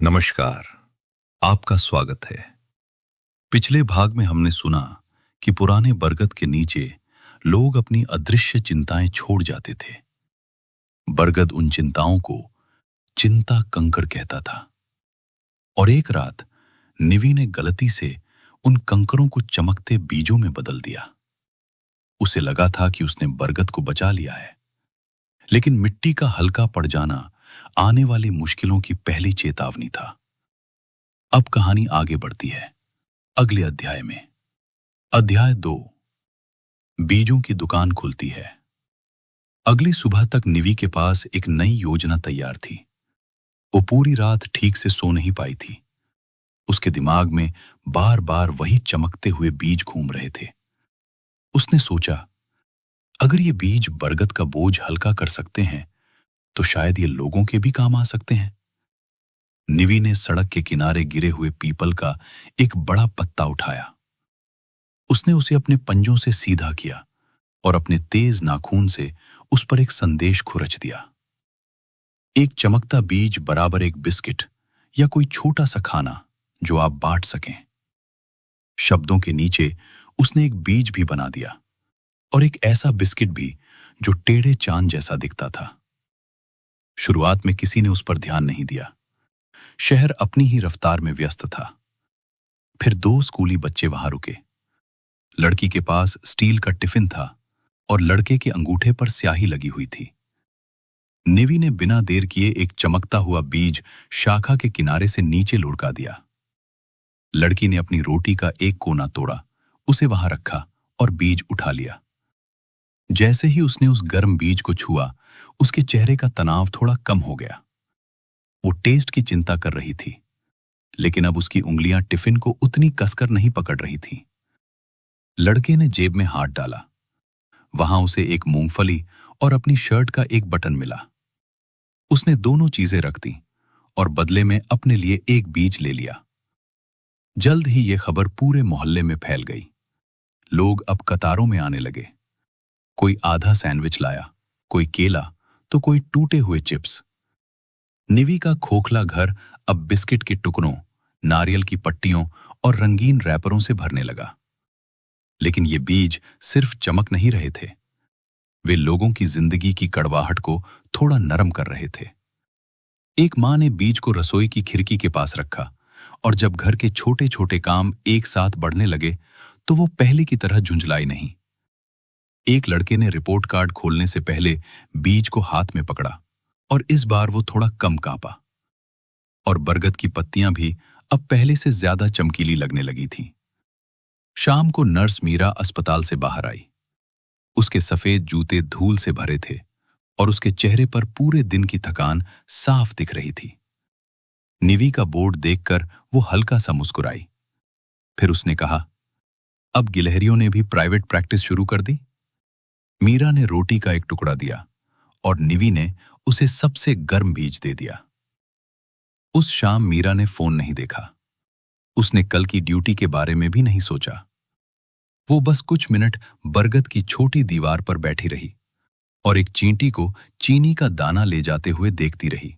नमस्कार, आपका स्वागत है। पिछले भाग में हमने सुना कि पुराने बरगद के नीचे लोग अपनी अदृश्य चिंताएं छोड़ जाते थे। बरगद उन चिंताओं को चिंता कंकड़ कहता था और एक रात निवि ने गलती से उन कंकड़ों को चमकते बीजों में बदल दिया। उसे लगा था कि उसने बरगद को बचा लिया है, लेकिन मिट्टी का हल्का पड़ जाना आने वाली मुश्किलों की पहली चेतावनी था। अब कहानी आगे बढ़ती है अगले अध्याय में। अध्याय 2, बीजों की दुकान खुलती है। अगली सुबह तक निवि के पास एक नई योजना तैयार थी। वो पूरी रात ठीक से सो नहीं पाई थी। उसके दिमाग में बार बार वही चमकते हुए बीज घूम रहे थे। उसने सोचा, अगर ये बीज बरगद का बोझ हल्का कर सकते हैं तो शायद ये लोगों के भी काम आ सकते हैं। निवि ने सड़क के किनारे गिरे हुए पीपल का एक बड़ा पत्ता उठाया। उसने उसे अपने पंजों से सीधा किया और अपने तेज नाखून से उस पर एक संदेश खुरच दिया। एक चमकता बीज बराबर एक बिस्किट या कोई छोटा सा खाना जो आप बांट सकें। शब्दों के नीचे उसने एक बीज भी बना दिया और एक ऐसा बिस्किट भी जो टेढ़े चांद जैसा दिखता था। शुरुआत में किसी ने उस पर ध्यान नहीं दिया। शहर अपनी ही रफ्तार में व्यस्त था। फिर 2 स्कूली बच्चे वहां रुके। लड़की के पास स्टील का टिफिन था और लड़के के अंगूठे पर स्याही लगी हुई थी। निवि ने बिना देर किए एक चमकता हुआ बीज शाखा के किनारे से नीचे लुढ़का दिया। लड़की ने अपनी रोटी का एक कोना तोड़ा, उसे वहां रखा और बीज उठा लिया। जैसे ही उसने उस गर्म बीज को छुआ, उसके चेहरे का तनाव थोड़ा कम हो गया। वो टेस्ट की चिंता कर रही थी, लेकिन अब उसकी उंगलियां टिफिन को उतनी कसकर नहीं पकड़ रही थीं। लड़के ने जेब में हाथ डाला। वहां उसे एक मूंगफली और अपनी शर्ट का एक बटन मिला। उसने दोनों चीजें रख दी और बदले में अपने लिए एक बीज ले लिया। जल्द ही ये खबर पूरे मोहल्ले में फैल गई। लोग अब कतारों में आने लगे। कोई आधा सैंडविच लाया, कोई केला तो कोई टूटे हुए चिप्स। निवि का खोखला घर अब बिस्किट के टुकड़ों, नारियल की पट्टियों और रंगीन रैपरों से भरने लगा। लेकिन ये बीज सिर्फ चमक नहीं रहे थे, वे लोगों की जिंदगी की कड़वाहट को थोड़ा नरम कर रहे थे। एक मां ने बीज को रसोई की खिड़की के पास रखा और जब घर के छोटे छोटे काम एक साथ बढ़ने लगे तो वो पहले की तरह झुंझलाई नहीं। एक लड़के ने रिपोर्ट कार्ड खोलने से पहले बीज को हाथ में पकड़ा और इस बार वो थोड़ा कम कांपा। और बरगद की पत्तियां भी अब पहले से ज्यादा चमकीली लगने लगी थीं। शाम को नर्स मीरा अस्पताल से बाहर आई। उसके सफेद जूते धूल से भरे थे और उसके चेहरे पर पूरे दिन की थकान साफ दिख रही थी। निवि का बोर्ड देखकर वो हल्का सा मुस्कुराई। फिर उसने कहा, अब गिलहरियों ने भी प्राइवेट प्रैक्टिस शुरू कर दी। मीरा ने रोटी का एक टुकड़ा दिया और निवि ने उसे सबसे गर्म बीज दे दिया। उस शाम मीरा ने फोन नहीं देखा। उसने कल की ड्यूटी के बारे में भी नहीं सोचा। वो बस कुछ मिनट बरगद की छोटी दीवार पर बैठी रही और एक चींटी को चीनी का दाना ले जाते हुए देखती रही।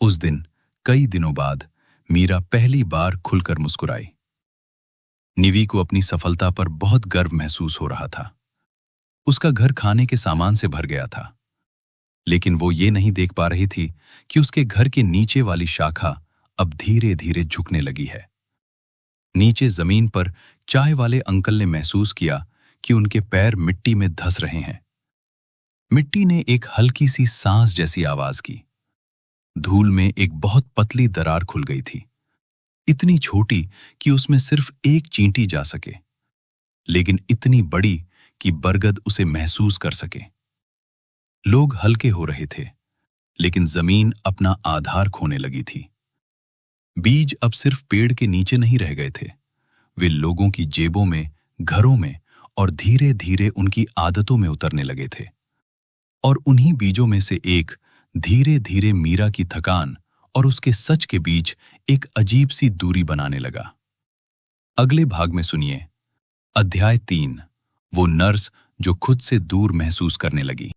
उस दिन कई दिनों बाद मीरा पहली बार खुलकर मुस्कुराई। निवि को अपनी सफलता पर बहुत गर्व महसूस हो रहा था। उसका घर खाने के सामान से भर गया था, लेकिन वो ये नहीं देख पा रही थी कि उसके घर के नीचे वाली शाखा अब धीरे धीरे झुकने लगी है। नीचे जमीन पर चाय वाले अंकल ने महसूस किया कि उनके पैर मिट्टी में धंस रहे हैं। मिट्टी ने एक हल्की सी सांस जैसी आवाज की। धूल में एक बहुत पतली दरार खुल गई थी, इतनी छोटी कि उसमें सिर्फ एक चींटी जा सके, लेकिन इतनी बड़ी कि बरगद उसे महसूस कर सके। लोग हल्के हो रहे थे, लेकिन जमीन अपना आधार खोने लगी थी। बीज अब सिर्फ पेड़ के नीचे नहीं रह गए थे, वे लोगों की जेबों में, घरों में और धीरे धीरे उनकी आदतों में उतरने लगे थे। और उन्हीं बीजों में से एक धीरे धीरे मीरा की थकान और उसके सच के बीच एक अजीब सी दूरी बनाने लगा। अगले भाग में सुनिए अध्याय 3, वो नर्स जो खुद से दूर महसूस करने लगी।